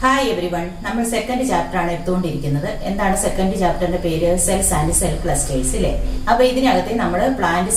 Hi every one. നമ്മൾ second chapter ആണ് എടുത്തുകൊണ്ടിരിക്കുന്നത്. എന്താണ് സെക്കൻഡ് ചാപ്റ്ററിന്റെ പേര്? സെൽസ് ആൻഡ് സെൽ ക്ലസ്റ്റേഴ്സ് ഇല്ലേ. അപ്പൊ ഇതിനകത്ത് നമ്മൾ പ്ലാന്റ്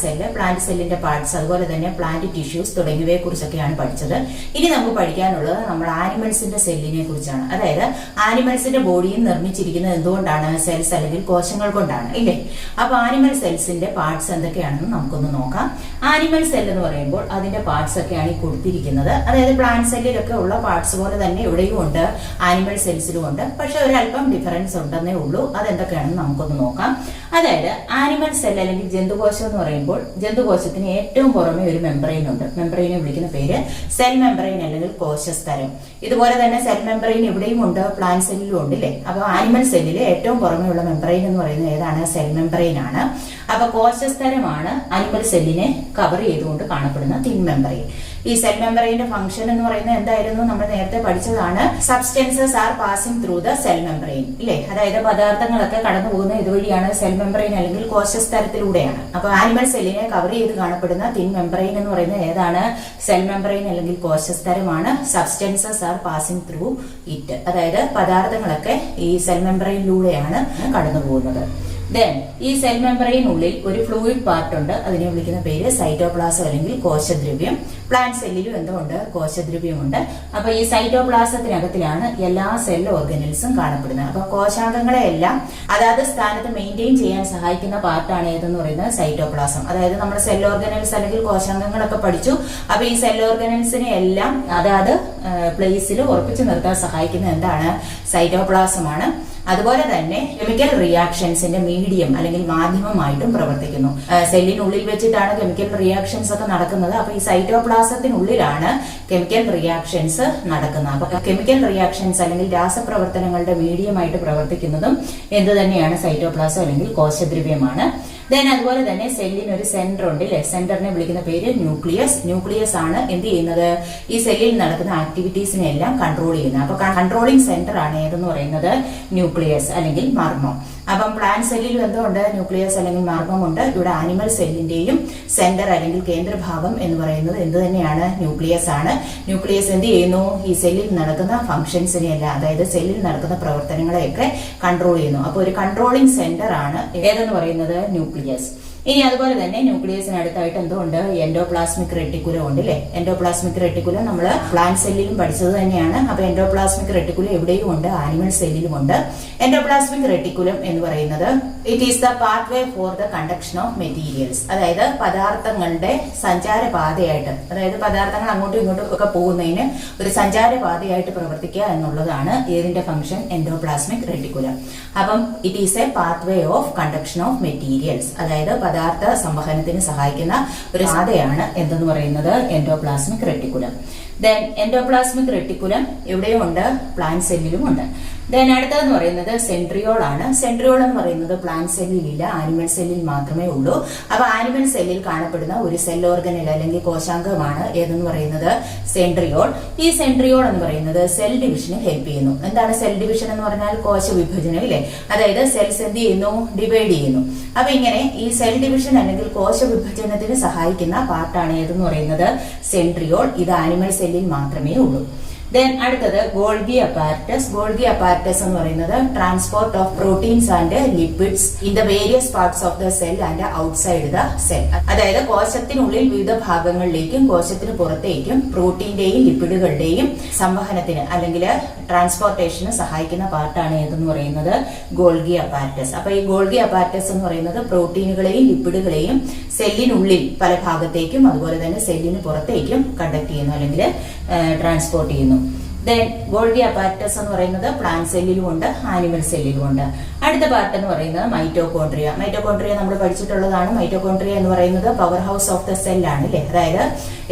സെല്ലിന്റെ പാർട്സ്, അതുപോലെ തന്നെ പ്ലാന്റ് ടിഷ്യൂസ് തുടങ്ങിയവയെ കുറിച്ചൊക്കെയാണ് പഠിച്ചത്. ഇനി നമുക്ക് പഠിക്കാനുള്ളത് നമ്മൾ ആനിമൽസിന്റെ സെല്ലിനെ കുറിച്ചാണ്. അതായത് ആനിമൽസിന്റെ ബോഡിയിൽ നിർമ്മിച്ചിരിക്കുന്നത് എന്തുകൊണ്ടാണ്? സെൽസ് അല്ലെങ്കിൽ കോശങ്ങൾ കൊണ്ടാണ് ഇല്ലേ. അപ്പൊ ആനിമൽ സെൽസിന്റെ പാർട്സ് എന്തൊക്കെയാണെന്ന് നമുക്കൊന്ന് നോക്കാം. ആനിമൽ സെൽ എന്ന് പറയുമ്പോൾ അതിന്റെ പാർട്സ് ഒക്കെയാണ് ഈ കൊടുത്തിരിക്കുന്നത്. അതായത് പ്ലാന്റ് സെല്ലിലൊക്കെ ഉള്ള പാർട്സ് പോലെ തന്നെ ഇവിടെയും ഉണ്ട്, ആനിമൽ സെൽസിലും ഉണ്ട്. പക്ഷെ ഒരല്പം ഡിഫറൻസ് ഉണ്ടെന്നേ ഉള്ളൂ. അതെന്തൊക്കെയാണെന്ന് നമുക്കൊന്ന് നോക്കാം. അതായത് ആനിമൽ സെൽ അല്ലെങ്കിൽ ജന്തുകോശം എന്ന് പറയുമ്പോൾ ജന്തുകോശത്തിന് ഏറ്റവും പുറമെ ഒരു മെംബ്രെയിൻ ഉണ്ട്. മെംബ്രെയിനെ വിളിക്കുന്ന പേര് സെൽ മെംബ്രെയിൻ അല്ലെങ്കിൽ കോശസ്തരം. ഇതുപോലെ തന്നെ സെൽ മെംബ്രെയിൻ ഇവിടെയും ഉണ്ട്, പ്ലാന്റ് സെല്ലിലും ഉണ്ട് ഇല്ലേ. അപ്പൊ ആനിമൽ സെല്ലിലെ ഏറ്റവും പുറമെ ഉള്ള മെംബ്രെയിൻ എന്ന് പറയുന്നത് ഏതാണ്? സെൽ മെംബ്രെയിൻ ആണ്. അപ്പൊ കോശസ്തരമാണ് ആനിമൽ സെല്ലിനെ കവർ ചെയ്തുകൊണ്ട് കാണപ്പെടുന്ന തിൻ മെംബ്രെയിൻ. ഈ സെൽ മെംബ്രെയിന്റെ ഫംഗ്ഷൻ എന്ന് പറയുന്നത് എന്തായിരുന്നു? നമ്മൾ നേരത്തെ പഠിച്ചതാണ്. Substances are passing through the cell membrane ഇല്ലേ. അതായത് പദാർത്ഥങ്ങളൊക്കെ കടന്നു പോകുന്ന ഇതുവഴിയാണ് സെൽ മെംബ്രെയിൻ അല്ലെങ്കിൽ കോശസ്തരത്തിലൂടെയാണ്. അപ്പൊ ആനിമൽ സെല്ലിനെ കവർ ചെയ്ത് കാണപ്പെടുന്ന തിൻ മെംബ്രെയിൻ എന്ന് പറയുന്നത് ഏതാണ്? സെൽ മെംബ്രെയിൻ അല്ലെങ്കിൽ കോശസ്തരമാണ്. Substances are passing through it. അതായത് പദാർത്ഥങ്ങളൊക്കെ ഈ സെൽ മെംബ്രെയിനിലൂടെയാണ് കടന്നു പോകുന്നത്. ദെൻ ഈ സെൽ മെംബ്രെയിനുള്ളിൽ ഒരു ഫ്ലൂയിഡ് പാർട്ട് ഉണ്ട്. അതിനെ വിളിക്കുന്ന പേര് സൈറ്റോപ്ലാസം അല്ലെങ്കിൽ കോശദ്രവ്യം. പ്ലാന്റ് സെല്ലിലും എന്തുണ്ട്? കോശദ്രവ്യമുണ്ട്. അപ്പൊ ഈ സൈറ്റോപ്ലാസത്തിനകത്തിലാണ് എല്ലാ സെൽ ഓർഗനൽസും കാണപ്പെടുന്നത്. അപ്പൊ കോശാംഗങ്ങളെ എല്ലാം അതാത് സ്ഥാനത്ത് മെയിൻറ്റെയിൻ ചെയ്യാൻ സഹായിക്കുന്ന പാർട്ടാണ് ഏതെന്ന് പറയുന്നത്? സൈറ്റോപ്ലാസം. അതായത് നമ്മുടെ സെൽ ഓർഗനൽസ് അല്ലെങ്കിൽ കോശാംഗങ്ങളൊക്കെ പഠിച്ചു. അപ്പൊ ഈ സെൽ ഓർഗനൽസിനെ എല്ലാം അതാത് പ്ലേസിൽ ഉറപ്പിച്ചു നിർത്താൻ സഹായിക്കുന്ന എന്താണ്? സൈറ്റോപ്ലാസമാണ്. അതുപോലെ തന്നെ കെമിക്കൽ റിയാക്ഷൻസിന്റെ മീഡിയം അല്ലെങ്കിൽ മാധ്യമമായിട്ടും പ്രവർത്തിക്കുന്നു. സെല്ലിനുള്ളിൽ വെച്ചിട്ടാണ് കെമിക്കൽ റിയാക്ഷൻസ് ഒക്കെ നടക്കുന്നത്. അപ്പൊ ഈ സൈറ്റോപ്ലാസത്തിനുള്ളിലാണ് കെമിക്കൽ റിയാക്ഷൻസ് നടക്കുന്നത്. അപ്പൊ കെമിക്കൽ റിയാക്ഷൻസ് അല്ലെങ്കിൽ രാസപ്രവർത്തനങ്ങളുടെ മീഡിയമായിട്ട് പ്രവർത്തിക്കുന്നതും എന്ത് തന്നെയാണ്? സൈറ്റോപ്ലാസം അല്ലെങ്കിൽ കോശദ്രവ്യമാണ്. ദെൻ അതുപോലെ തന്നെ സെല്ലിന് ഒരു സെന്റർ ഉണ്ട് അല്ലെ. സെന്ററിനെ വിളിക്കുന്ന പേര് ന്യൂക്ലിയസ്. ന്യൂക്ലിയസ് ആണ് എന്ത് ചെയ്യുന്നത്? ഈ സെല്ലിൽ നടക്കുന്ന ആക്ടിവിറ്റീസിനെ എല്ലാം കൺട്രോൾ ചെയ്യുന്നത്. അപ്പൊ കൺട്രോളിംഗ് സെന്റർ ആണ് ഏതെന്ന് പറയുന്നത്? ന്യൂക്ലിയസ് അല്ലെങ്കിൽ മർമ്മം. അപ്പം പ്ലാന്റ് സെല്ലിലും എന്തുകൊണ്ട്? ന്യൂക്ലിയസ് അല്ലെങ്കിൽ മർമ്മമുണ്ട്. ഇവിടെ ആനിമൽ സെല്ലിന്റെയും സെന്റർ അല്ലെങ്കിൽ കേന്ദ്രഭാഗം എന്ന് പറയുന്നത് എന്ത് തന്നെയാണ്? ന്യൂക്ലിയസ് ആണ്. ന്യൂക്ലിയസ് എന്ത് ചെയ്യുന്നു? ഈ സെല്ലിൽ നടക്കുന്ന ഫംഗ്ഷൻസിനെ എല്ലാം, അതായത് സെല്ലിൽ നടക്കുന്ന പ്രവർത്തനങ്ങളെയൊക്കെ കൺട്രോൾ ചെയ്യുന്നു. അപ്പൊ ഒരു കൺട്രോളിംഗ് സെന്റർ ആണ് ഏതെന്ന് പറയുന്നത്? ന്യൂക്ലിയസ്. ഇനി അതുപോലെ തന്നെ ന്യൂക്ലിയസിന് അടുത്തായിട്ട് എന്തുകൊണ്ട്? എൻഡോപ്ലാസ്മിക് റെട്ടിക്കുലം ഉണ്ട് അല്ലെ. എൻഡോപ്ലാസ്മിക് റെട്ടിക്കുലം നമ്മൾ പ്ലാന്റ് സെല്ലിലും പഠിച്ചത് തന്നെയാണ്. അപ്പൊ എൻഡോപ്ലാസ്മിക് റെട്ടിക്കുലം എവിടെയും ഉണ്ട്, ആനിമൽ സെല്ലിലും ഉണ്ട്. എൻഡോപ്ലാസ്മിക് റെട്ടിക്കുലം എന്ന് പറയുന്നത് it is the pathway for the conduction of materials. അതായത് പദാർത്ഥങ്ങളുടെ സഞ്ചാരപാതയായിട്ട്, അതായത് പദാർത്ഥങ്ങൾ അങ്ങോട്ടും ഇങ്ങോട്ടും ഒക്കെ പോകുന്നതിന് ഒരു സഞ്ചാരപാതയായിട്ട് പ്രവർത്തിക്കുക എന്നുള്ളതാണ് ഏതിന്റെ ഫംഗ്ഷൻ? Endoplasmic reticulum. അപ്പം it is a pathway of conduction of materials. അതായത് പദാർത്ഥ സംവഹനത്തിന് സഹായിക്കുന്ന ഒരു പാതയാണ് എന്തെന്ന് പറയുന്നത്? Endoplasmic reticulum. Then endoplasmic reticulum എവിടെയും ഉണ്ട്? പ്ലാന്റ് സെല്ലിലും ഉണ്ട്. ദെൻ അടുത്തതെന്ന് പറയുന്നത് സെൻട്രിയോൾ ആണ്. സെൻട്രിയോൾ എന്ന് പറയുന്നത് പ്ലാന്റ് സെല്ലിലില്ല, ആനിമൽ സെല്ലിൽ മാത്രമേ ഉള്ളൂ. അപ്പൊ ആനിമൽ സെല്ലിൽ കാണപ്പെടുന്ന ഒരു സെൽ ഓർഗനൽ അല്ലെങ്കിൽ കോശാംഗമാണ് ഏതെന്ന് പറയുന്നത്? സെൻട്രിയോൾ. ഈ സെൻട്രിയോൾ എന്ന് പറയുന്നത് സെൽ ഡിവിഷന് ഹെൽപ്പ് ചെയ്യുന്നു. എന്താണ് സെൽ ഡിവിഷൻ എന്ന് പറഞ്ഞാൽ? കോശ വിഭജനം ഇല്ലേ. അതായത് സെൽസ് എന്ത് ചെയ്യുന്നു? ഡിവൈഡ് ചെയ്യുന്നു. അപ്പൊ ഇങ്ങനെ ഈ സെൽ ഡിവിഷൻ അല്ലെങ്കിൽ കോശ വിഭജനത്തിന് സഹായിക്കുന്ന പാർട്ടാണ് ഏതെന്ന് പറയുന്നത്? സെൻട്രിയോൾ. ഇത് ആനിമൽ സെല്ലിൽ മാത്രമേ ഉള്ളൂ. ദെൻ അടുത്തത് ഗോൾഗി അപ്പാരറ്റസ്. ഗോൾഗി അപ്പാരറ്റസ് എന്ന് പറയുന്നത് transport of proteins and lipids in the various parts of the cell and outside the cell. അതായത് കോശത്തിനുള്ളിൽ വിവിധ ഭാഗങ്ങളിലേക്കും കോശത്തിന് പുറത്തേക്കും പ്രോട്ടീന്റെയും ലിപ്പിഡുകളുടെയും സംവഹനത്തിന് അല്ലെങ്കിൽ ട്രാൻസ്പോർട്ടേഷന് സഹായിക്കുന്ന പാർട്ടാണ് ഏതെന്ന് പറയുന്നത്? Golgi apparatus. അപ്പൊ ഈ ഗോൾഗി അപ്പാരറ്റസ് എന്ന് പറയുന്നത് പ്രോട്ടീനുകളെയും ലിപ്പിഡുകളെയും സെല്ലിനുള്ളിൽ പല ഭാഗത്തേക്കും അതുപോലെ തന്നെ സെല്ലിന് പുറത്തേക്കും കണ്ടക്ട് ചെയ്യുന്നു അല്ലെങ്കിൽ ട്രാൻസ്പോർട്ട് ചെയ്യുന്നു. ദെൻ ഗോൾഗി അപ്പാരറ്റസ് എന്ന് പറയുന്നത് പ്ലാന്റ് സെല്ലിലും ഉണ്ട്, ആനിമൽ സെല്ലിലും ഉണ്ട്. അടുത്ത പാർട്ട് എന്ന് പറയുന്നത് മൈറ്റോകോൺട്രിയ. മൈറ്റോകോൺട്രിയ നമ്മൾ പഠിച്ചിട്ടുള്ളതാണ്. മൈറ്റോകോൺട്രിയ എന്ന് പറയുന്നത് power house of the cell ആണ് അല്ലെ. അതായത്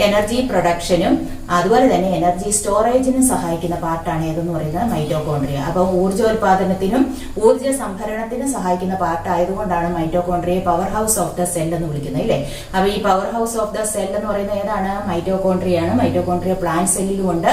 എനർജി പ്രൊഡക്ഷനും അതുപോലെ തന്നെ എനർജി സ്റ്റോറേജിനും സഹായിക്കുന്ന പാർട്ടാണ് ഏതെന്ന് പറയുന്നത്? മൈറ്റോകോൺട്രിയ. അപ്പൊ ഊർജ്ജോൽപാദനത്തിനും ഊർജ്ജ സംഭരണത്തിനും സഹായിക്കുന്ന പാർട്ട് ആയതുകൊണ്ടാണ് മൈറ്റോകോൺട്രിയെ power house of the cell എന്ന് വിളിക്കുന്നത് അല്ലെ. അപ്പൊ ഈ power house of the cell എന്ന് പറയുന്നത് ഏതാണ്? മൈറ്റോകോൺട്രിയ ആണ്. മൈറ്റോകോൺട്രിയ പ്ലാന്റ് സെല്ലിലും ഉണ്ട്,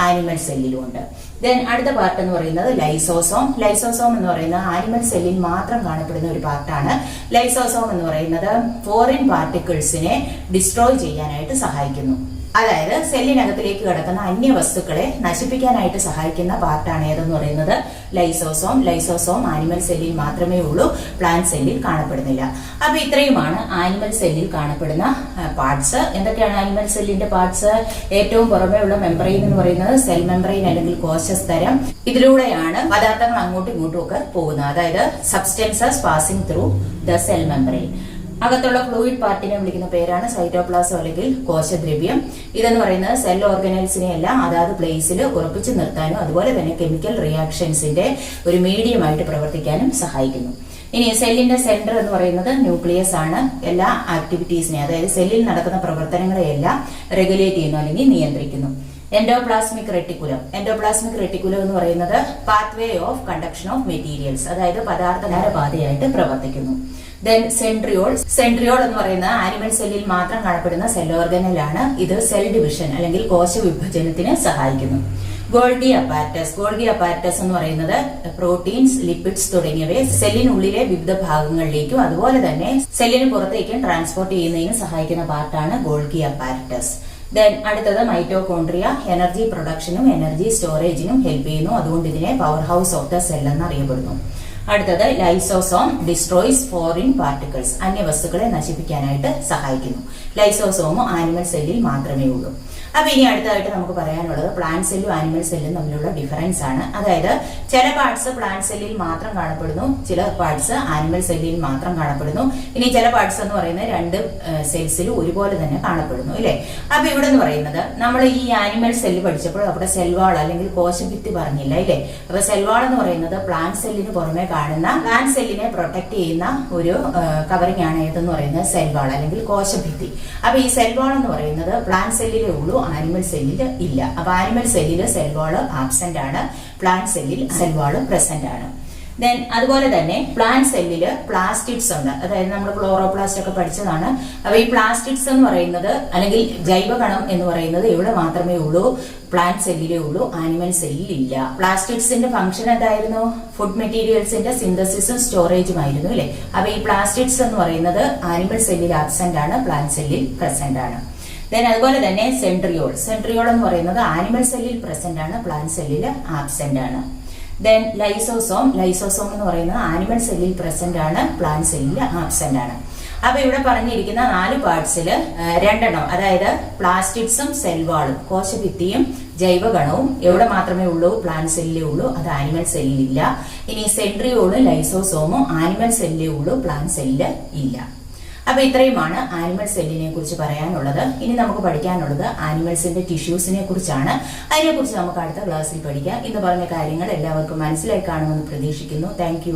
ആനിമൽ സെല്ലിലും ഉണ്ട്. ദെൻ അടുത്ത പാർട്ട് എന്ന് പറയുന്നത് ലൈസോസോം. ലൈസോസോം എന്ന് പറയുന്നത് ആനിമൽ സെല്ലിൽ മാത്രം കാണപ്പെടുന്ന ഒരു പാർട്ടാണ്. ലൈസോസോം എന്ന് പറയുന്നത് ഫോറിൻ പാർട്ടിക്കിൾസിനെ ഡിസ്ട്രോയ് ചെയ്യാനായിട്ട് സഹായിക്കുന്നു. അതായത് സെല്ലിനകത്തിലേക്ക് കിടക്കുന്ന അന്യവസ്തുക്കളെ നശിപ്പിക്കാനായിട്ട് സഹായിക്കുന്ന പാർട്ടാണ് ഏതെന്ന് പറയുന്നത് ലൈസോസോം. ലൈസോസോം ആനിമൽ സെല്ലിൽ മാത്രമേ ഉള്ളൂ, പ്ലാന്റ് സെല്ലിൽ കാണപ്പെടുന്നില്ല. അപ്പൊ ഇത്രയുമാണ് ആനിമൽ സെല്ലിൽ കാണപ്പെടുന്ന പാർട്സ്. എന്തൊക്കെയാണ് ആനിമൽ സെല്ലിന്റെ പാർട്സ്? ഏറ്റവും പുറമേ ഉള്ള മെംബ്രെയിൻ എന്ന് പറയുന്നത് സെൽ മെംബ്രെയിൻ അല്ലെങ്കിൽ കോശസ്തരം. ഇതിലൂടെയാണ് പദാർത്ഥങ്ങൾ അങ്ങോട്ടും ഇങ്ങോട്ടും ഒക്കെ പോകുന്നത്, അതായത് substances passing through the cell membrane. അകത്തുള്ള ഫ്ലൂയിഡ് പാർട്ടിനെ വിളിക്കുന്ന പേരാണ് സൈറ്റോപ്ലാസം അല്ലെങ്കിൽ കോശദ്രവ്യം. ഇതെന്ന് പറയുന്നത് സെൽ ഓർഗനൽസിനെ എല്ലാം അതാത് പ്ലേസിൽ ഉറപ്പിച്ചു നിർത്താനും അതുപോലെ തന്നെ കെമിക്കൽ റിയാക്ഷൻസിന്റെ ഒരു മീഡിയമായിട്ട് പ്രവർത്തിക്കാനും സഹായിക്കുന്നു. ഇനി സെല്ലിന്റെ സെന്റർ എന്ന് പറയുന്നത് ന്യൂക്ലിയസ് ആണ്. എല്ലാ ആക്ടിവിറ്റീസിനെ, അതായത് സെല്ലിൽ നടക്കുന്ന പ്രവർത്തനങ്ങളെയെല്ലാം റെഗുലേറ്റ് ചെയ്യുന്നു അല്ലെങ്കിൽ നിയന്ത്രിക്കുന്നു. Endoplasmic reticulum. എൻഡോപ്ലാസ്മിക് റെട്ടിക്കുലം എന്ന് പറയുന്നത് pathway of conduction of materials, അതായത് പദാർത്ഥകാര പാതയായിട്ട് പ്രവർത്തിക്കുന്നു. Then centriole. സെൻട്രിയോൾ എന്ന് പറയുന്ന ആനിമൽ സെല്ലിൽ മാത്രം കാണപ്പെടുന്ന സെൽ ഓർഗനലാണ്. ഇത് സെൽ ഡിവിഷൻ അല്ലെങ്കിൽ കോശ വിഭജനത്തിന് സഹായിക്കുന്നു. Golgi apparatus. ഗോൾഗി അപ്പാരറ്റസ് എന്ന് പറയുന്നത് പ്രോട്ടീൻസ്, ലിപ്പിഡ്സ് തുടങ്ങിയവയെ സെല്ലിനുള്ളിലെ വിവിധ ഭാഗങ്ങളിലേക്കും അതുപോലെ തന്നെ സെല്ലിന് പുറത്തേക്കും ട്രാൻസ്പോർട്ട് ചെയ്യുന്നതിന് സഹായിക്കുന്ന പാർട്ടാണ് ഗോൾഗി അപ്പാരറ്റസ്. ദെൻ അടുത്തത് മൈറ്റോകോൺട്രിയ. എനർജി പ്രൊഡക്ഷനും എനർജി സ്റ്റോറേജിനും ഹെൽപ്പ് ചെയ്യുന്നു. അതുകൊണ്ട് ഇതിനെ power house of the cell എന്ന് അറിയപ്പെടുന്നു. അടുത്തത് ലൈസോസോം. Destroys foreign particles. അന്യവസ്തുക്കളെ നശിപ്പിക്കാനായിട്ട് സഹായിക്കുന്നു. ലൈസോസോമും ആനിമൽ സെല്ലിൽ മാത്രമേ ഉള്ളൂ. അപ്പൊ ഇനി അടുത്തതായിട്ട് നമുക്ക് പറയാനുള്ളത് പ്ലാന്റ് സെല്ലും ആനിമൽ സെല്ലും തമ്മിലുള്ള ഡിഫറൻസ് ആണ്. അതായത് ചില പാർട്സ് പ്ലാന്റ് സെല്ലിൽ മാത്രം കാണപ്പെടുന്നു, ചില പാർട്സ് ആനിമൽ സെല്ലിൽ മാത്രം കാണപ്പെടുന്നു. ഇനി ചില പാർട്സ് എന്ന് പറയുന്നത് രണ്ട് സെൽസിലും ഒരുപോലെ തന്നെ കാണപ്പെടുന്നു, അല്ലെ? അപ്പൊ ഇവിടെ എന്ന് പറയുന്നത് നമ്മൾ ഈ ആനിമൽ സെല്ല് പഠിച്ചപ്പോൾ അവിടെ സെൽവാൾ അല്ലെങ്കിൽ കോശഭിത്തി പറഞ്ഞില്ല, ഇല്ലേ? അപ്പൊ സെൽവാൾ എന്ന് പറയുന്നത് പ്ലാന്റ് സെല്ലിന് പുറമെ കാണുന്ന പ്ലാന്റ് സെല്ലിനെ പ്രൊട്ടക്ട് ചെയ്യുന്ന ഒരു കവറിംഗ് ആണ് ഏതെന്ന് പറയുന്നത് സെൽവാൾ അല്ലെങ്കിൽ കോശഭിത്തി. അപ്പൊ ഈ സെൽവാൾ എന്ന് പറയുന്നത് പ്ലാന്റ് സെല്ലിലേ ഉള്ളൂ, ആനിമൽ സെല്ലിൽ ഇല്ല. അപ്പൊ ആനിമൽ സെല്ലിൽ സെൽവാള് ആബ്സെന്റ് ആണ്, പ്ലാന്റ് സെല്ലിൽ സെൽവാള് പ്രസന്റ് ആണ്. ദെൻ അതുപോലെ തന്നെ പ്ലാന്റ് സെല്ലില് പ്ലാസ്റ്റിഡ്സ് ഉണ്ട്, അതായത് നമ്മൾ ക്ലോറോപ്ലാസ്റ്റ് ഒക്കെ പഠിച്ചതാണ്. അപ്പൊ ഈ പ്ലാസ്റ്റിഡ്സ് എന്ന് പറയുന്നത് അല്ലെങ്കിൽ ജൈവകണം എന്ന് പറയുന്നത് ഇവിടെ മാത്രമേ ഉള്ളൂ, പ്ലാന്റ് സെല്ലിലേ ഉള്ളൂ, ആനിമൽ സെല്ലിൽ ഇല്ല. പ്ലാസ്റ്റിഡ്സിന്റെ ഫംഗ്ഷൻ എന്തായിരുന്നു? ഫുഡ് മെറ്റീരിയൽസിന്റെ സിന്തസിസും സ്റ്റോറേജും ആയിരുന്നു, അല്ലെ? അപ്പൊ ഈ പ്ലാസ്റ്റിഡ്സ് എന്ന് പറയുന്നത് ആനിമൽ സെല്ലിൽ ആബ്സെന്റ് ആണ്, പ്ലാന്റ് സെല്ലിൽ പ്രസന്റ് ആണ്. ദെൻ അതുപോലെ തന്നെ സെൻട്രിയോൾ. സെൻട്രിയോൾ എന്ന് പറയുന്നത് ആനിമൽ സെല്ലിൽ പ്രസന്റ് ആണ്, പ്ലാന്റ് സെല്ലിൽ ആബ്സെന്റ് ആണ്. Then lysosome. ലൈസോസോം എന്ന് പറയുന്നത് ആനിമൽ സെല്ലിൽ പ്രസന്റ് ആണ്, പ്ലാന്റ് സെല്ലിൽ ആബ്സെന്റ് ആണ്. അപ്പൊ ഇവിടെ പറഞ്ഞിരിക്കുന്ന 4 പാർട്സിൽ 2 എണ്ണം, അതായത് പ്ലാസ്റ്റിഡ്സും സെൽവാളും കോശഭിത്തിയും ജൈവഗണവും എവിടെ മാത്രമേ ഉള്ളൂ? പ്ലാന്റ് സെല്ലിലേ ഉള്ളൂ, അത് ആനിമൽ സെല്ലിൽ ഇല്ല. ഇനി സെൻട്രിയോളും ലൈസോസോമും ആനിമൽ സെല്ലിലേ ഉള്ളൂ, പ്ലാന്റ് സെല്ലിൽ ഇല്ല. അപ്പൊ ഇത്രയുമാണ് ആനിമൽ സെല്ലിനെ കുറിച്ച് പറയാനുള്ളത്. ഇനി നമുക്ക് പഠിക്കാനുള്ളത് ആനിമൽസിന്റെ ടിഷ്യൂസിനെ കുറിച്ചാണ്. അതിനെക്കുറിച്ച് നമുക്ക് അടുത്ത ക്ലാസ്സിൽ പഠിക്കാം. ഇന്ന് പറഞ്ഞ കാര്യങ്ങൾ എല്ലാവർക്കും മനസ്സിലായി കാണുമെന്ന് പ്രതീക്ഷിക്കുന്നു. താങ്ക്